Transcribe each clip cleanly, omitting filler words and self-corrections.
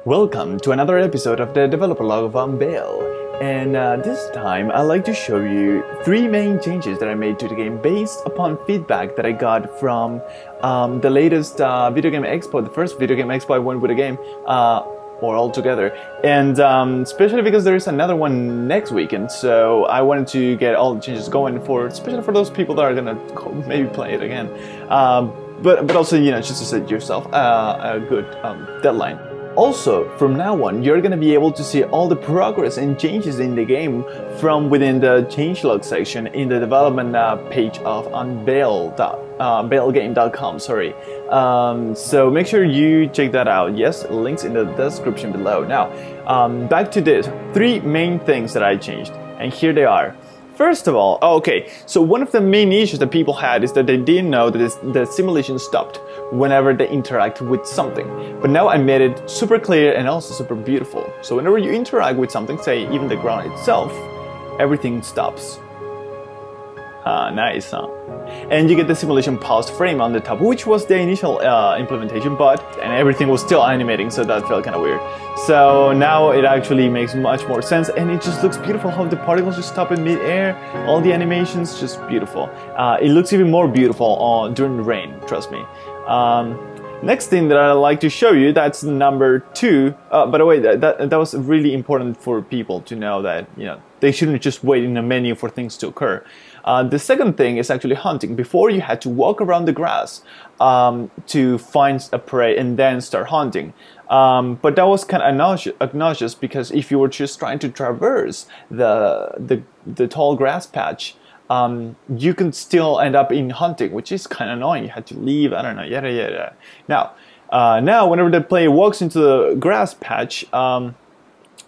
Welcome to another episode of the developer log of Unveil, and this time I'd like to show you three main changes that I made to the game based upon feedback that I got from the latest Video Game Expo, the first Video Game Expo I went with a game, or all together, and especially because there is another one next weekend, so I wanted to get all the changes going for, especially for those people that are gonna maybe play it again, but also, you know, just to set yourself a good deadline. Also, from now on, you're going to be able to see all the progress and changes in the game from within the changelog section in the development page of unveilgame.com. So make sure you check that out. Yes, links in the description below. Now, back to this. Three main things that I changed, and here they are. First of all, so one of the main issues that people had is that they didn't know that the simulation stopped whenever they interact with something. But now I made it super clear and also super beautiful. So whenever you interact with something, say even the ground itself, everything stops. Nice, huh? And you get the simulation paused frame on the top, which was the initial implementation, and everything was still animating, so that felt kind of weird. So now it actually makes much more sense, and it just looks beautiful how the particles just stop in mid-air. All the animations, just beautiful. It looks even more beautiful during the rain, trust me. Next thing that I'd like to show you, that's number 2. By the way, that was really important for people to know that, you know, they shouldn't just wait in a menu for things to occur. The second thing is actually hunting. Before, you had to walk around the grass to find a prey and then start hunting. But that was kind of obnoxious because if you were just trying to traverse the tall grass patch, you can still end up in hunting, which is kind of annoying. You had to leave, I don't know, yada yada. Now, whenever the player walks into the grass patch,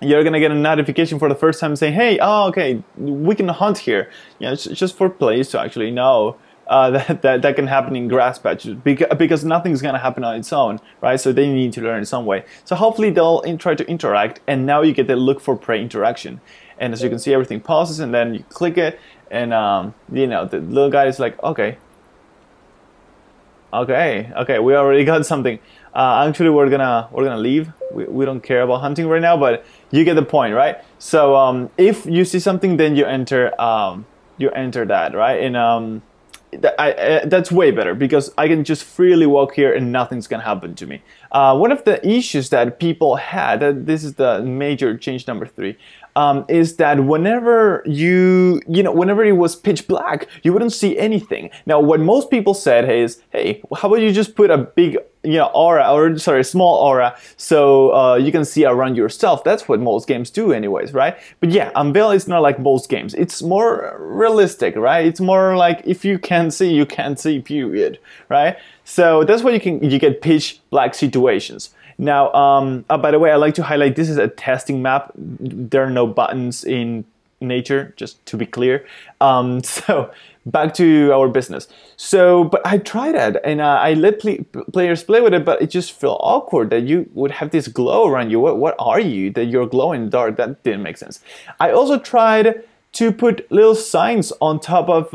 you're gonna get a notification for the first time saying, "Hey, okay, we can hunt here." You know, it's just for players to actually know that can happen in grass patches because nothing's gonna happen on its own, right? So they need to learn in some way. So hopefully they'll try to interact, and now you get the look for prey interaction. And as you can see, everything pauses, and then you click it, and you know, the little guy is like, okay, we already got something. Actually, we're gonna leave. We don't care about hunting right now, but you get the point, right? So if you see something, then you enter that, right? And that's way better because I can just freely walk here and nothing's gonna happen to me. One of the issues that people had, this is the major change number 3, is that whenever whenever it was pitch black, you wouldn't see anything. Now, what most people said is, hey, how about you just put a big, aura, or sorry, small aura, so you can see around yourself. That's what most games do anyways, right? But yeah, Unveil is not like most games. It's more realistic, right? It's more like if you can't see, you can't see, period, right? So that's why you get pitch black situations. Now, by the way, I like to highlight this is a testing map. There are no buttons in nature, just to be clear. So back to our business. So, but I tried it, and I let players play with it, but it just felt awkward that you would have this glow around you. What are you? That you're glowing in the dark? That didn't make sense. I also tried to put little signs on top of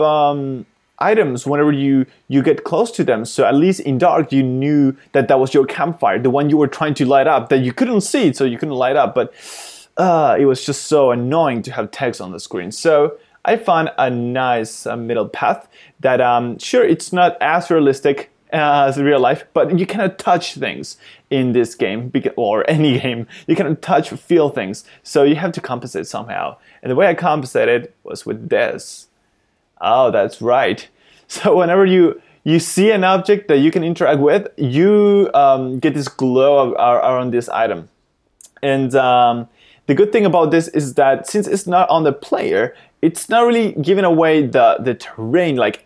items whenever you get close to them, so at least in dark you knew that was your campfire, the one you were trying to light up, that you couldn't see it, so you couldn't light up, but it was just so annoying to have text on the screen. So I found a nice middle path that sure, it's not as realistic as real life, but you cannot touch things in this game, or any game. You cannot touch, feel things, so you have to compensate somehow, and the way I compensated was with this. Oh, that's right. So whenever you see an object that you can interact with, you get this glow around this item. And the good thing about this is that since it's not on the player, it's not really giving away the terrain, like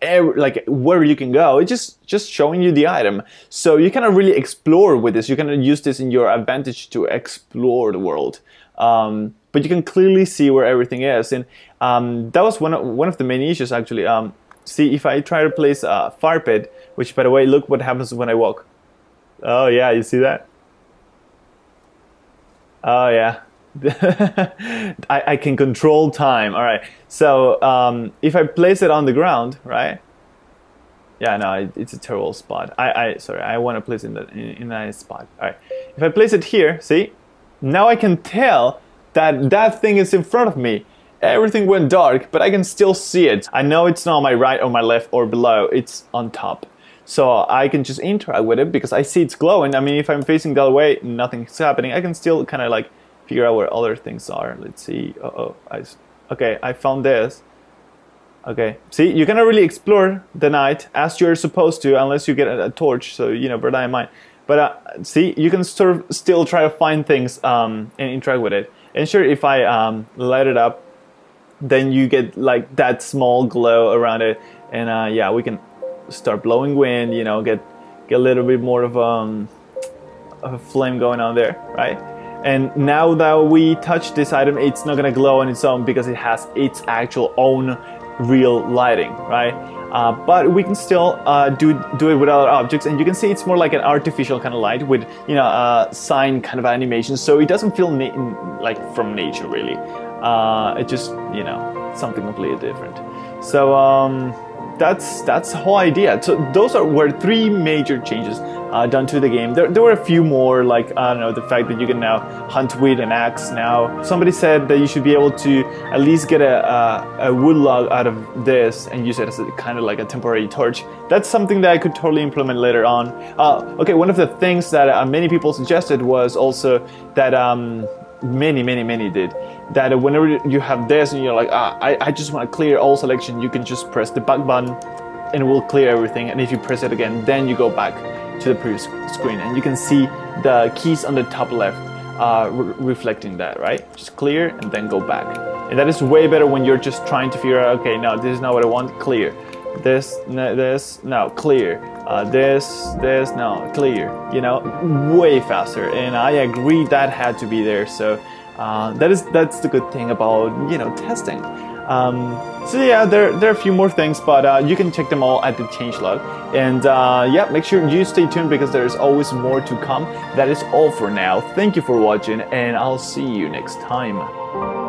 where you can go. It's just showing you the item. So you cannot really explore with this. You cannot use this in your advantage to explore the world. But you can clearly see where everything is, and that was one of the main issues actually. See, if I try to place a fire pit, which by the way, look what happens when I walk. Oh yeah, you see that? Oh yeah. I can control time. All right. So if I place it on the ground, right? Yeah, no, it's a terrible spot. Sorry, I want to place it in a nice spot. All right. If I place it here, see, now I can tell that that thing is in front of me. Everything went dark, but I can still see it. I know it's not on my right or my left or below, it's on top. So I can just interact with it because I see it's glowing. I mean, if I'm facing the other way, nothing's happening. I can still kind of like figure out where other things are. Let's see. Okay, I found this. Okay, see, you cannot really explore the night as you're supposed to unless you get a torch, so, you know, bear that in mind. But see, you can sort of still try to find things and interact with it. And sure, if I light it up, then you get like that small glow around it. And yeah, we can start blowing wind, you know, get a little bit more of a flame going on there, right? And now that we touch this item, it's not gonna glow on its own because it has its actual own real lighting, right? But we can still do it with other objects, and you can see it's more like an artificial kind of light with, you know, a sign kind of animation, so it doesn't feel like from nature really. It just, you know, something completely different. So that's the whole idea. So those were 3 major changes done to the game. There were a few more, like, I don't know, the fact that you can now hunt with an axe now. Somebody said that you should be able to at least get a wood log out of this and use it as kind of like a temporary torch. That's something that I could totally implement later on. Okay, one of the things that many people suggested was also that many did, that whenever you have this and you're like, I just want to clear all selection, you can just press the back button and it will clear everything, and if you press it again, then you go back to the previous screen and you can see the keys on the top left reflecting that, right? Just clear and then go back. And that is way better when you're just trying to figure out, okay, no, this is not what I want, clear. This, no, clear. This, no, clear. You know, way faster. And I agree that had to be there. So that's the good thing about, you know, testing. So yeah, there are a few more things, but you can check them all at the changelog. And yeah, make sure you stay tuned because there's always more to come. That is all for now. Thank you for watching, and I'll see you next time.